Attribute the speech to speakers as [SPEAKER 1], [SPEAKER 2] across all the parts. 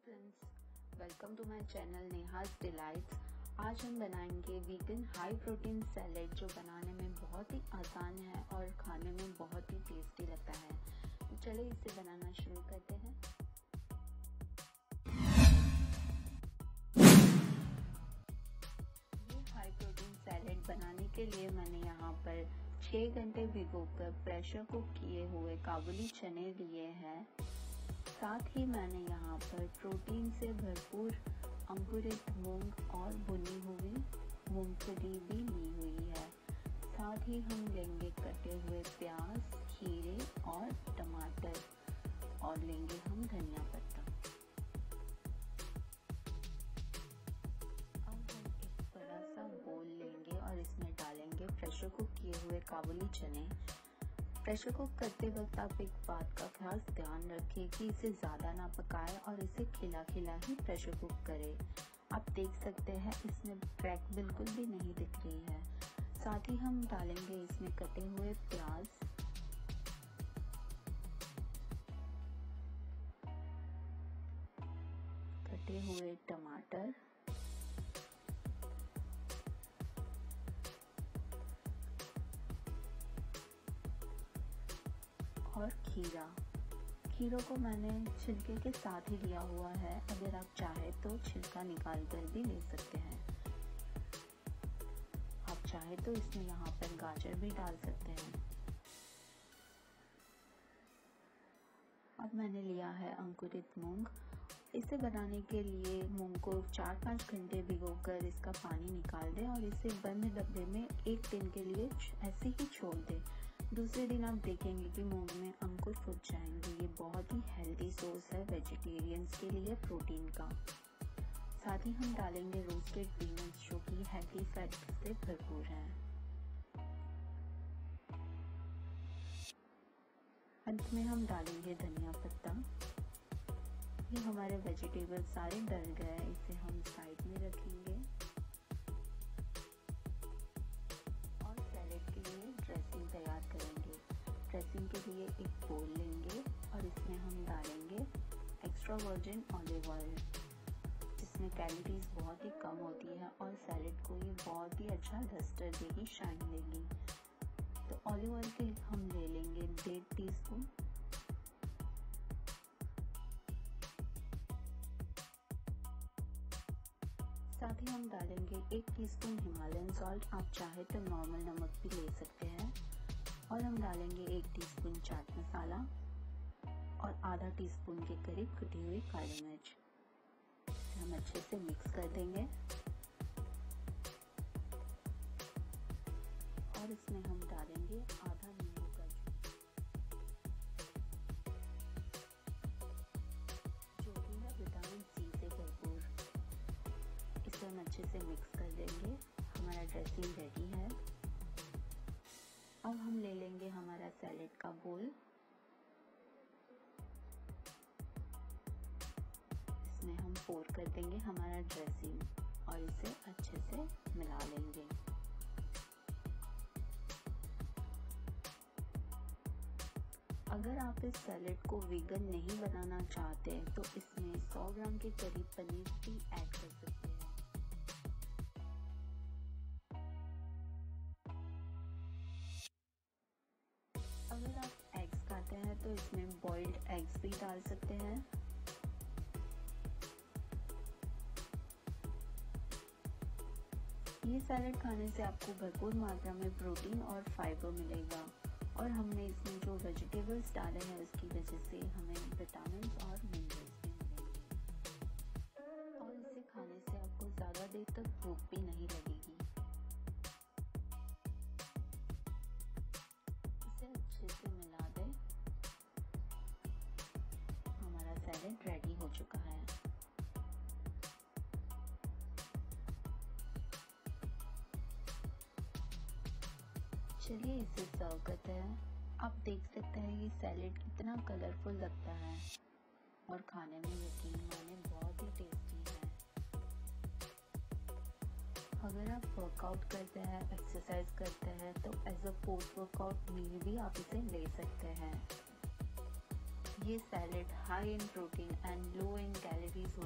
[SPEAKER 1] Friends, welcome to my channel Neha's delights. आज हम बनाएंगे वीगन हाई प्रोटीन सैलेड जो बनाने में बहुत ही आसान है और खाने में बहुत ही टेस्टी लगता है। तो चलिए इसे बनाना शुरू करते हैं। ये हाई प्रोटीन सैलेड बनाने के लिए मैंने यहाँ पर 6 घंटे भिगोकर प्रेशर कुक किए हुए काबुली चने लिए हैं। साथ ही मैंने यहाँ पर प्रोटीन से भरपूर अंकुरित मूंग और भुनी हुई मूंगफली भी ली हुई है। साथ ही हम लेंगे कटे हुए प्याज, खीरे और टमाटर और लेंगे हम धनिया पत्ता। अब हम एक बड़ा सा बोल लेंगे और इसमें डालेंगे प्रेशर कुक किए हुए काबुली चने। प्रेशर कुक करते वक्त आप एक बात का खास ध्यान रखें कि इसे ज़्यादा ना पकाएं और इसे खिला खिला ही प्रेशर कुक करें। आप देख सकते हैं इसमें क्रैक बिल्कुल भी नहीं दिख रही है। साथ ही हम डालेंगे इसमें कटे हुए प्याज, कटे हुए टमाटर और खीरों को मैंने छिलके के साथ ही लिया हुआ है। अगर आप चाहे तो छिलका निकाल कर भी ले सकते हैं। आप चाहे तो इसमें यहाँ पर गाजर भी डाल सकते हैं। अब मैंने लिया है अंकुरित मूंग। इसे बनाने के लिए मूंग को 4-5 घंटे भिगोकर इसका पानी निकाल दें और इसे बंद डब्बे में एक दिन के लिए ऐसे ही छोड़ दें। दूसरे दिन आप देखेंगे कि मूंग में अंकुर फूट जाएंगे। ये बहुत ही हेल्दी सोर्स है वेजिटेरियंस के लिए प्रोटीन का। साथ ही हम डालेंगे रोस्टेड पीनट्स जो कि हेल्दी फैट से भरपूर हैं। अंत में हम डालेंगे धनिया पत्ता। ये हमारे वेजिटेबल सारे डल गए, इसे हम साइड में रखेंगे और सैलेड के लिए ड्रेसिंग तैयार करेंगे। ड्रेसिंग के लिए एक बोल लेंगे और इसमें हम डालेंगे एक्स्ट्रा वर्जिन ऑलिव ऑयल। इसमें कैलोरीज बहुत ही कम होती है और सैलेड को ये बहुत ही अच्छा लस्टर देगी, शाइन देगी। तो ऑलिव ऑयल के हम ले लेंगे 1.5 टीस्पून। साथ ही हम डालेंगे 1 टीस्पून हिमालयन सॉल्ट। आप चाहे तो नॉर्मल नमक भी ले सकते हैं। और हम डालेंगे 1 टीस्पून चाट मसाला और आधा टीस्पून के करीब कुटी हुई काली मिर्च। हम अच्छे से मिक्स कर देंगे और इसमें हम डालेंगे आधा नींबू का जूस जो कि है विटामिन सी से भरपूर। इसे हम अच्छे से मिक्स कर देंगे। हमारा ड्रेसिंग रेडी है। अब हम ले लेंगे हमारा सैलेड का बोल। इसमें हम पोर कर देंगे हमारा ड्रेसिंग और इसे अच्छे से मिला लेंगे। अगर आप इस सैलेड को वीगन नहीं बनाना चाहते तो इसमें 100 ग्राम के करीब पनीर भी ऐड कर सकते हैं। अगर आप एग्स खाते हैं तो इसमें बॉइल्ड एग्स भी डाल सकते हैं। ये सैलेड खाने से आपको भरपूर मात्रा में प्रोटीन और फाइबर मिलेगा और हमने इसमें जो वेजिटेबल्स डाले हैं उसकी वजह से हमें विटामिन और मिनरल्स भी मिलेंगे और इसे खाने से आपको ज़्यादा देर तक भूख भी नहीं लगेगी। इसे अच्छे से मिला दें। हमारा सैलेड रेडी हो चुका है। चलिए इसे सर्व करते हैं। आप देख सकते हैं ये सैलेड कितना कलरफुल लगता है और खाने में यकीन माने बहुत ही टेस्टी है। अगर आप वर्कआउट करते हैं, एक्सरसाइज करते हैं तो as a post workout meal भी आप इसे ले सकते हैं। ये salad high in protein and low in calories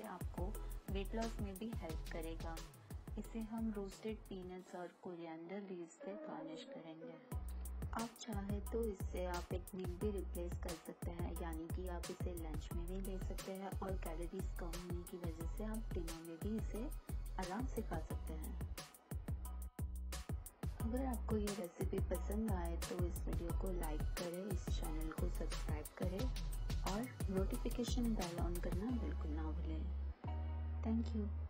[SPEAKER 1] आपको वेट लॉस में भी हेल्प करेगा। इसे हम रोस्टेड पीनट्स और कोरिएंडर लीव्स से गार्निश करेंगे। आप चाहे तो इससे आप एक मील भी रिप्लेस कर सकते हैं, यानी कि आप इसे लंच में भी ले सकते हैं और कैलोरीज कम होने की वजह से आप डिनर में भी इसे आराम से खा सकते हैं। अगर आपको ये रेसिपी पसंद आए तो इस वीडियो को लाइक करें, इस चैनल को सब्सक्राइब करें और नोटिफिकेशन बेल ऑन करना बिल्कुल ना भूलें। Thank you.